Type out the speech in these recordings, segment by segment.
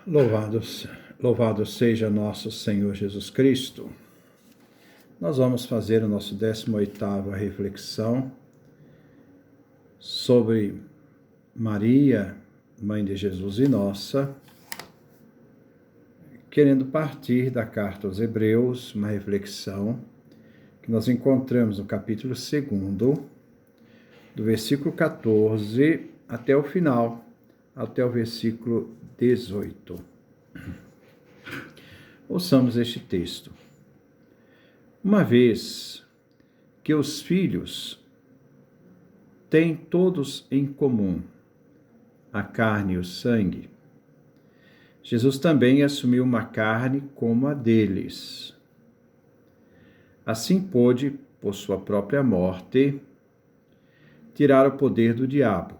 Louvado seja nosso Senhor Jesus Cristo. Nós vamos fazer o nosso 18ª reflexão sobre Maria, Mãe de Jesus e nossa, querendo partir da carta aos Hebreus, uma reflexão que nós encontramos no capítulo 2, do versículo 14 até o final, até o versículo 18. Ouçamos este texto. Uma vez que os filhos têm todos em comum a carne e o sangue, Jesus também assumiu uma carne como a deles. Assim pôde, por sua própria morte, tirar o poder do diabo,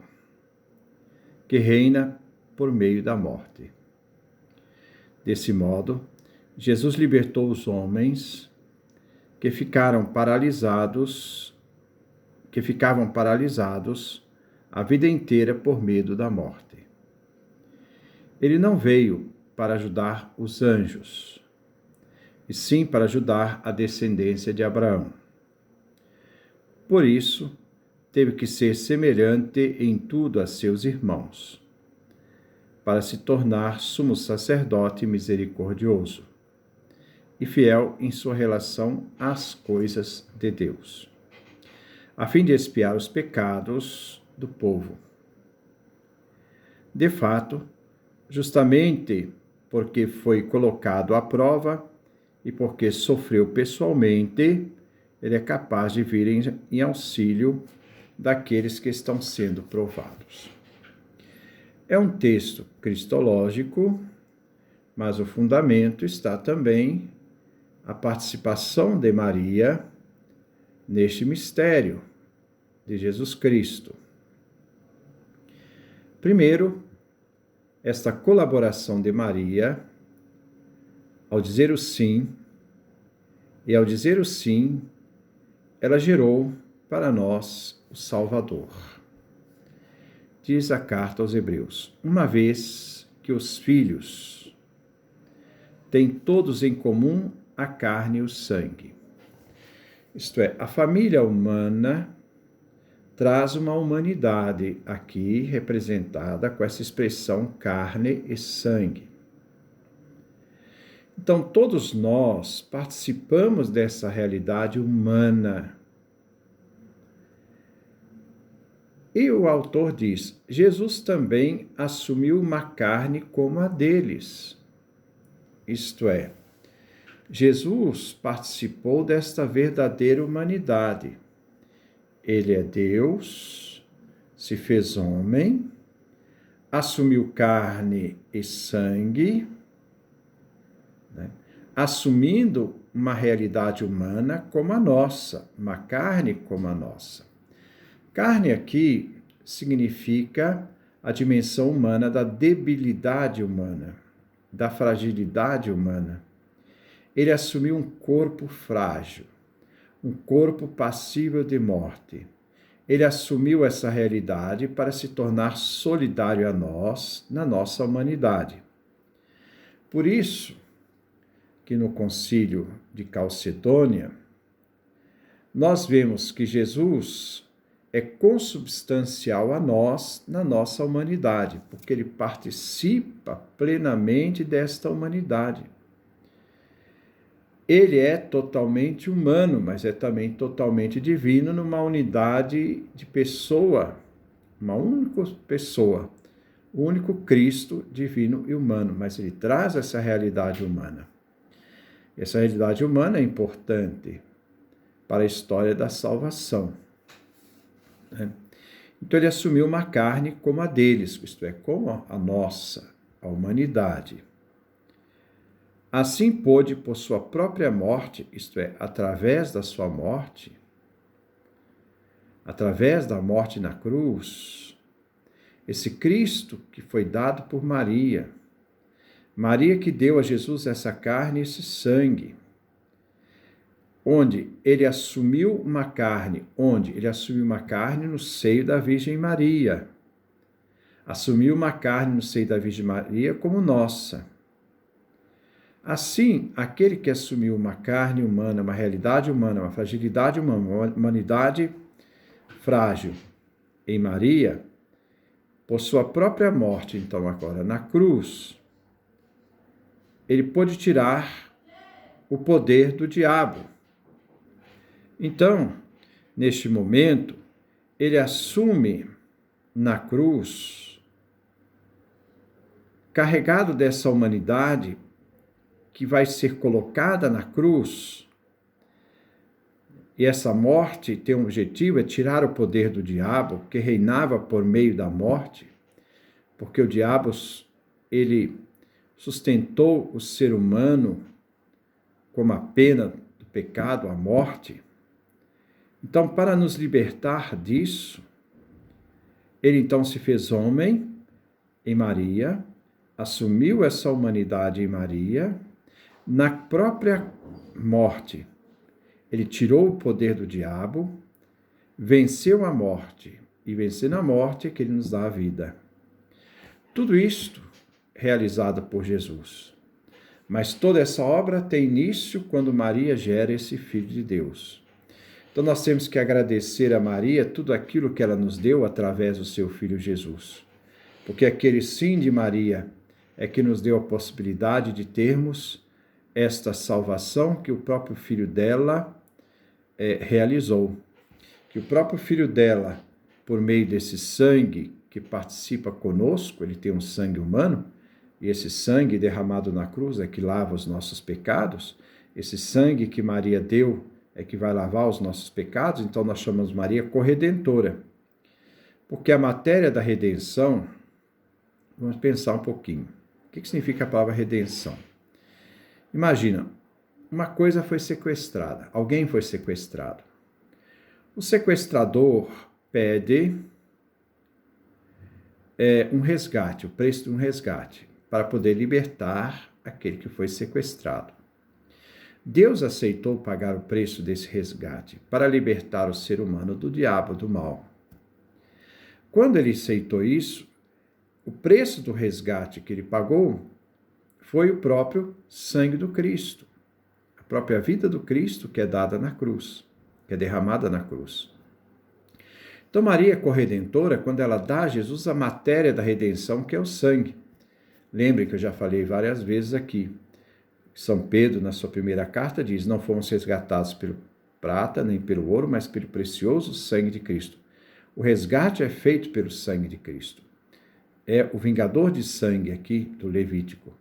que reina por meio da morte. Desse modo, Jesus libertou os homens que ficavam paralisados a vida inteira por medo da morte. Ele não veio para ajudar os anjos, e sim para ajudar a descendência de Abraão. Por isso, teve que ser semelhante em tudo a seus irmãos, para se tornar sumo sacerdote misericordioso e fiel em sua relação às coisas de Deus, a fim de expiar os pecados do povo. De fato, justamente porque foi colocado à prova e porque sofreu pessoalmente, ele é capaz de vir em auxílio daqueles que estão sendo provados. É um texto cristológico, mas o fundamento está também a participação de Maria neste mistério de Jesus Cristo. Primeiro, esta colaboração de Maria, ao dizer o sim, e ao dizer o sim, ela gerou para nós o Salvador. Diz a carta aos Hebreus: uma vez que os filhos têm todos em comum a carne e o sangue. Isto é, a família humana traz uma humanidade aqui representada com essa expressão carne e sangue. Então, todos nós participamos dessa realidade humana. E o autor diz: Jesus também assumiu uma carne como a deles. Isto é, Jesus participou desta verdadeira humanidade. Ele é Deus, se fez homem, assumiu carne e sangue, assumindo uma realidade humana como a nossa, uma carne como a nossa. Carne aqui significa a dimensão humana da debilidade humana, da fragilidade humana. Ele assumiu um corpo frágil, um corpo passível de morte. Ele assumiu essa realidade para se tornar solidário a nós, na nossa humanidade. Por isso que no Concílio de Calcedônia, nós vemos que Jesus é consubstancial a nós na nossa humanidade, porque ele participa plenamente desta humanidade. Ele é totalmente humano, mas é também totalmente divino numa unidade de pessoa, uma única pessoa, o único Cristo divino e humano, mas ele traz essa realidade humana. Essa realidade humana é importante para a história da salvação. Então ele assumiu uma carne como a deles, isto é, como a nossa, a humanidade. Assim pôde, por sua própria morte, isto é, através da sua morte, através da morte na cruz, esse Cristo que foi dado por Maria, Maria que deu a Jesus essa carne e esse sangue, onde ele assumiu uma carne no seio da Virgem Maria, assumiu uma carne no seio da Virgem Maria como nossa. Assim, aquele que assumiu uma carne humana, uma realidade humana, uma fragilidade humana, uma humanidade frágil em Maria, por sua própria morte, então agora na cruz, ele pôde tirar o poder do diabo. Então, neste momento, ele assume na cruz, carregado dessa humanidade que vai ser colocada na cruz, e essa morte tem um objetivo, é tirar o poder do diabo, que reinava por meio da morte, porque o diabo, ele sustentou o ser humano como a pena do pecado, a morte. Então, para nos libertar disso, ele então se fez homem em Maria, assumiu essa humanidade em Maria, na própria morte. Ele tirou o poder do diabo, venceu a morte, e vencendo a morte é que ele nos dá a vida. Tudo isto realizado por Jesus. Mas toda essa obra tem início quando Maria gera esse Filho de Deus. Então nós temos que agradecer a Maria tudo aquilo que ela nos deu através do seu Filho Jesus. Porque aquele sim de Maria é que nos deu a possibilidade de termos esta salvação que o próprio Filho dela realizou. Que o próprio Filho dela, por meio desse sangue que participa conosco, ele tem um sangue humano, e esse sangue derramado na cruz é que lava os nossos pecados, esse sangue que Maria deu é que vai lavar os nossos pecados, então nós chamamos Maria corredentora. Porque a matéria da redenção, vamos pensar um pouquinho. O que significa a palavra redenção? Imagina, uma coisa foi sequestrada, alguém foi sequestrado. O sequestrador pede um resgate, o preço de um resgate, para poder libertar aquele que foi sequestrado. Deus aceitou pagar o preço desse resgate para libertar o ser humano do diabo, do mal. Quando ele aceitou isso, o preço do resgate que ele pagou foi o próprio sangue do Cristo, a própria vida do Cristo que é dada na cruz, que é derramada na cruz. Então, Maria corredentora, quando ela dá a Jesus a matéria da redenção, que é o sangue. Lembrem que eu já falei várias vezes aqui. São Pedro, na sua primeira carta, diz: não fomos resgatados pelo prata nem pelo ouro, mas pelo precioso sangue de Cristo. O resgate é feito pelo sangue de Cristo. É o vingador de sangue aqui do Levítico.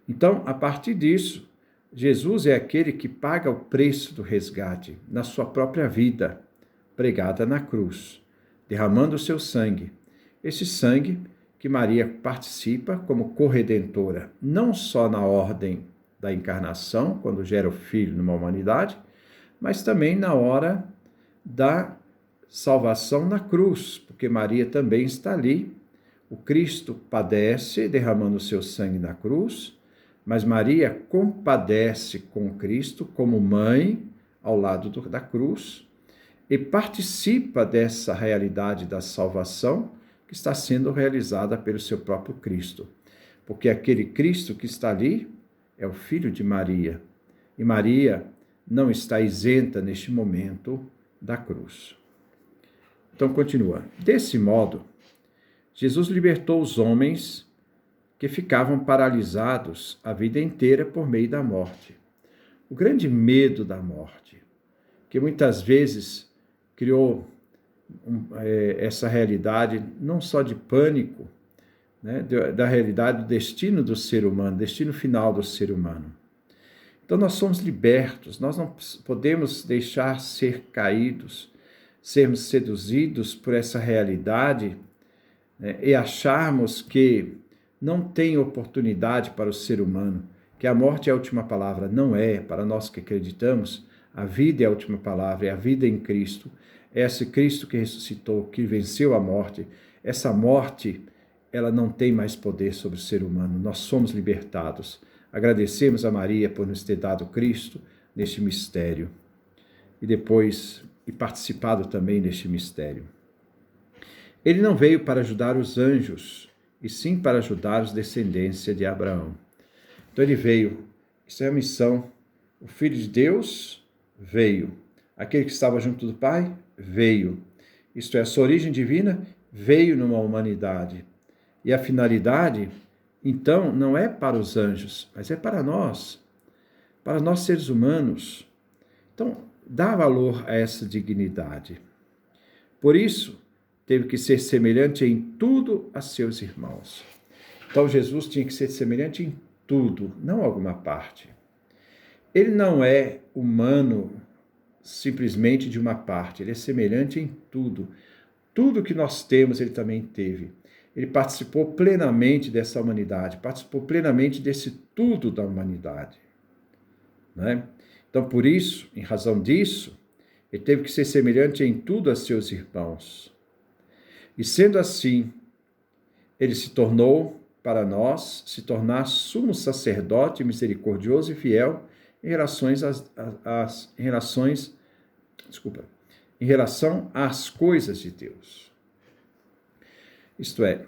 Então, a partir disso, Jesus é aquele que paga o preço do resgate na sua própria vida, pregada na cruz, derramando o seu sangue. Esse sangue que Maria participa como corredentora, não só na ordem da encarnação, quando gera o Filho numa humanidade, mas também na hora da salvação na cruz, porque Maria também está ali. O Cristo padece derramando o seu sangue na cruz, mas Maria compadece com Cristo como mãe ao lado da cruz e participa dessa realidade da salvação que está sendo realizada pelo seu próprio Cristo. Porque aquele Cristo que está ali é o Filho de Maria. E Maria não está isenta neste momento da cruz. Então, continua. Desse modo, Jesus libertou os homens que ficavam paralisados a vida inteira por meio da morte. O grande medo da morte, que muitas vezes criou essa realidade não só de pânico, né, da realidade do destino do ser humano, destino final do ser humano. Então nós somos libertos, nós não podemos deixar ser caídos, sermos seduzidos por essa realidade, né, e acharmos que não tem oportunidade para o ser humano, que a morte é a última palavra. Não é, para nós que acreditamos, a vida é a última palavra, é a vida em Cristo. É esse Cristo que ressuscitou, que venceu a morte. Essa morte, ela não tem mais poder sobre o ser humano. Nós somos libertados. Agradecemos a Maria por nos ter dado Cristo neste mistério. E participado também neste mistério. Ele não veio para ajudar os anjos, e sim para ajudar os descendentes de Abraão. Então ele veio, isso é a missão. O Filho de Deus veio. Aquele que estava junto do Pai veio. Isto é, a sua origem divina veio numa humanidade. E a finalidade, então, não é para os anjos, mas é para nós seres humanos. Então, dá valor a essa dignidade. Por isso, teve que ser semelhante em tudo a seus irmãos. Então, Jesus tinha que ser semelhante em tudo, não alguma parte. Ele não é humano simplesmente de uma parte, ele é semelhante em tudo. Tudo que nós temos, ele também teve. Ele participou plenamente dessa humanidade, participou plenamente desse tudo da humanidade. Né? Então, por isso, em razão disso, ele teve que ser semelhante em tudo a seus irmãos. E sendo assim, ele se tornou, para nós, se tornar sumo sacerdote misericordioso e fiel em relação às coisas de Deus. Isto é,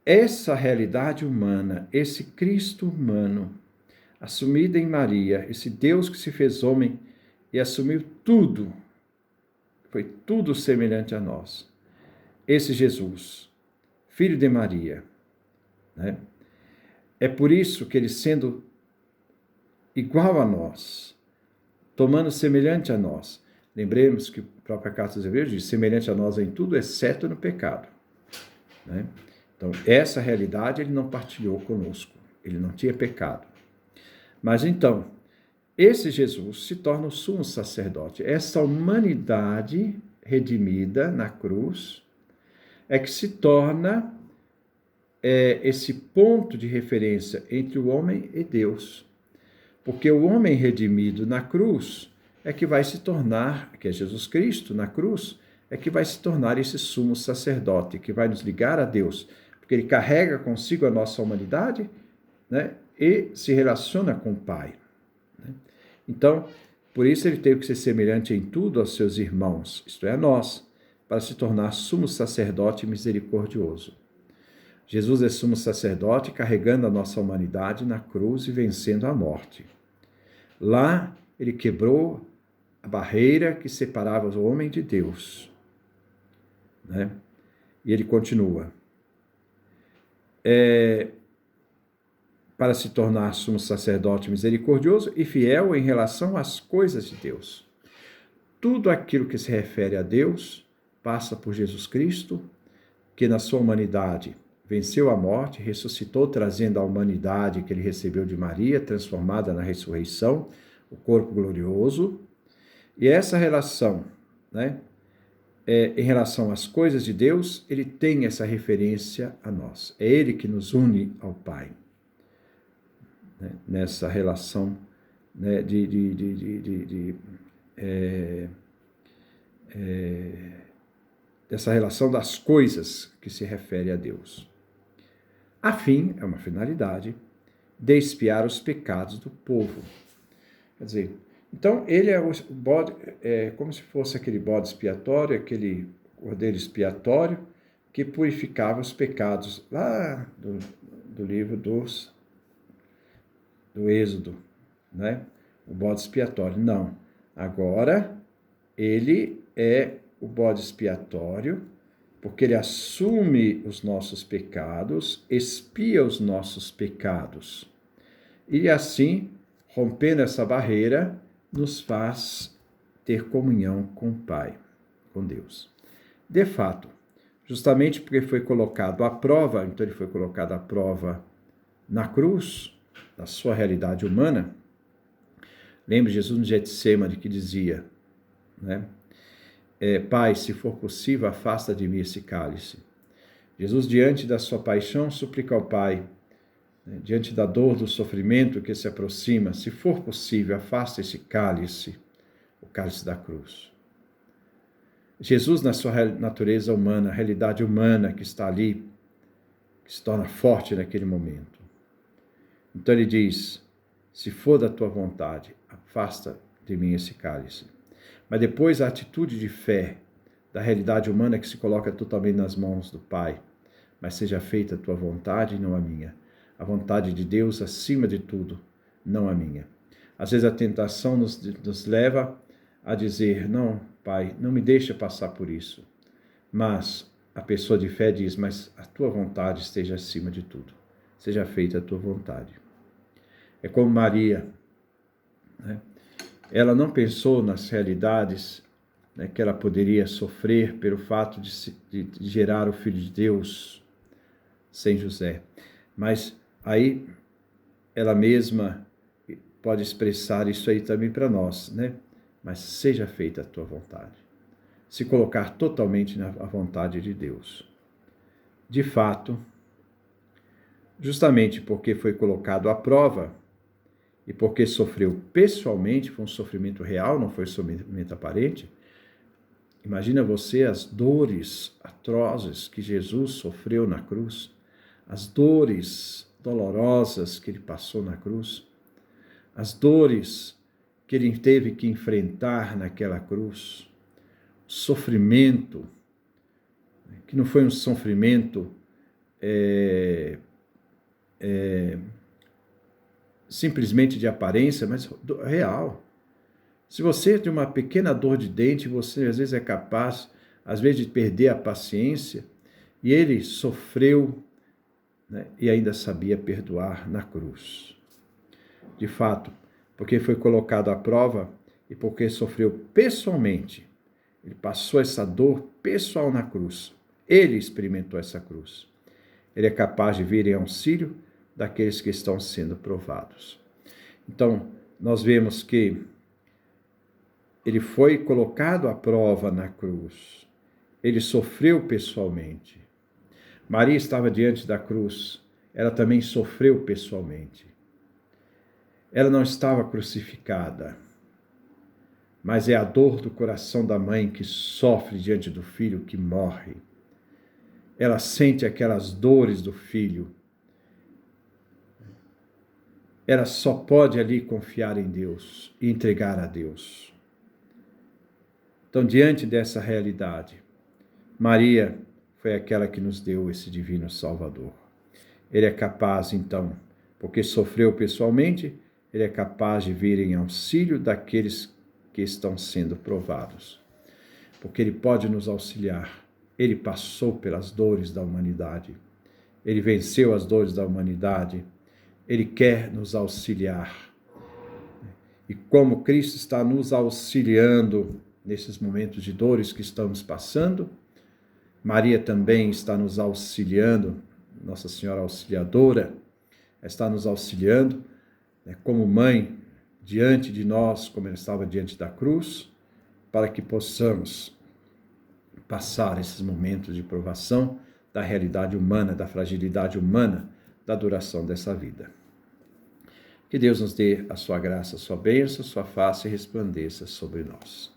essa realidade humana, esse Cristo humano, assumido em Maria, esse Deus que se fez homem e assumiu tudo, foi tudo semelhante a nós. Esse Jesus, filho de Maria, né? É por isso que ele, sendo igual a nós, tomando semelhante a nós, lembremos que a própria carta dos Hebreus diz, semelhante a nós em tudo, exceto no pecado. Né? Então, essa realidade ele não partilhou conosco, ele não tinha pecado. Mas então, esse Jesus se torna o sumo sacerdote. Essa humanidade redimida na cruz é que se torna esse ponto de referência entre o homem e Deus. Porque o homem redimido na cruz é que vai se tornar, que é Jesus Cristo na cruz, é que vai se tornar esse sumo sacerdote, que vai nos ligar a Deus. Porque ele carrega consigo a nossa humanidade, né, e se relaciona com o Pai. Né? Então, por isso ele teve que ser semelhante em tudo aos seus irmãos, isto é, a nós, para se tornar sumo sacerdote misericordioso. Jesus é sumo sacerdote carregando a nossa humanidade na cruz e vencendo a morte. Lá ele quebrou a barreira que separava o homem de Deus. Né? E ele continua. Para se tornar sumo sacerdote misericordioso e fiel em relação às coisas de Deus. Tudo aquilo que se refere a Deus passa por Jesus Cristo, que na sua humanidade venceu a morte, ressuscitou, trazendo a humanidade que ele recebeu de Maria, transformada na ressurreição, o corpo glorioso. E essa relação, né, em relação às coisas de Deus, ele tem essa referência a nós. É ele que nos une ao Pai. Né, nessa relação, né, dessa relação das coisas que se refere a Deus. A fim, é uma finalidade, de expiar os pecados do povo. Quer dizer, então ele é o bode, como se fosse aquele bode expiatório, aquele cordeiro expiatório que purificava os pecados lá do livro do Êxodo, né? O bode expiatório. Não. Agora ele é o bode expiatório, porque ele assume os nossos pecados, expia os nossos pecados. E assim, rompendo essa barreira, nos faz ter comunhão com o Pai, com Deus. De fato, justamente porque foi colocado à prova, então ele foi colocado à prova na cruz, na sua realidade humana. Lembre Jesus no Getsêmani que dizia, né? Pai, se for possível, afasta de mim esse cálice. Jesus, diante da sua paixão, suplica ao Pai, né, diante da dor, do sofrimento que se aproxima, se for possível, afasta esse cálice, o cálice da cruz. Jesus, na sua natureza humana, a realidade humana que está ali, que se torna forte naquele momento. Então ele diz, se for da tua vontade, afasta de mim esse cálice. Mas depois a atitude de fé da realidade humana que se coloca totalmente nas mãos do Pai. mas seja feita a tua vontade e não a minha. A vontade de Deus acima de tudo, não a minha. Às vezes a tentação nos leva a dizer, não, Pai, não me deixa passar por isso. Mas a pessoa de fé diz, mas a tua vontade esteja acima de tudo. Seja feita a tua vontade. É como Maria, né? Ela não pensou nas realidades, né, que ela poderia sofrer pelo fato de gerar o Filho de Deus sem José. Mas aí ela mesma pode expressar isso aí também para nós, né? Mas seja feita a tua vontade. Se colocar totalmente na vontade de Deus. De fato, justamente porque foi colocado à prova e porque sofreu pessoalmente, foi um sofrimento real, não foi um sofrimento aparente. Imagina você as dores atrozes que Jesus sofreu na cruz, as dores dolorosas que ele passou na cruz, as dores que ele teve que enfrentar naquela cruz, sofrimento, que não foi um sofrimento simplesmente de aparência, mas real. Se você tem uma pequena dor de dente, você às vezes é capaz, às vezes, de perder a paciência, e ele sofreu, né, e ainda sabia perdoar na cruz. De fato, porque foi colocado à prova e porque sofreu pessoalmente. Ele passou essa dor pessoal na cruz. Ele experimentou essa cruz. Ele é capaz de vir em auxílio daqueles que estão sendo provados. Então, nós vemos que ele foi colocado à prova na cruz. Ele sofreu pessoalmente. Maria estava diante da cruz. Ela também sofreu pessoalmente. Ela não estava crucificada, mas é a dor do coração da mãe que sofre diante do filho que morre. Ela sente aquelas dores do filho. Ela só pode ali confiar em Deus e entregar a Deus. Então, diante dessa realidade, Maria foi aquela que nos deu esse divino Salvador. Ele é capaz, então, porque sofreu pessoalmente, ele é capaz de vir em auxílio daqueles que estão sendo provados. Porque ele pode nos auxiliar. Ele passou pelas dores da humanidade. Ele venceu as dores da humanidade. Ele quer nos auxiliar. E como Cristo está nos auxiliando nesses momentos de dores que estamos passando, Maria também está nos auxiliando, Nossa Senhora Auxiliadora, está nos auxiliando, né, como mãe, diante de nós, como ela estava diante da cruz, para que possamos passar esses momentos de provação da realidade humana, da fragilidade humana, da duração dessa vida. Que Deus nos dê a sua graça, a sua bênção, a sua face resplandeça sobre nós.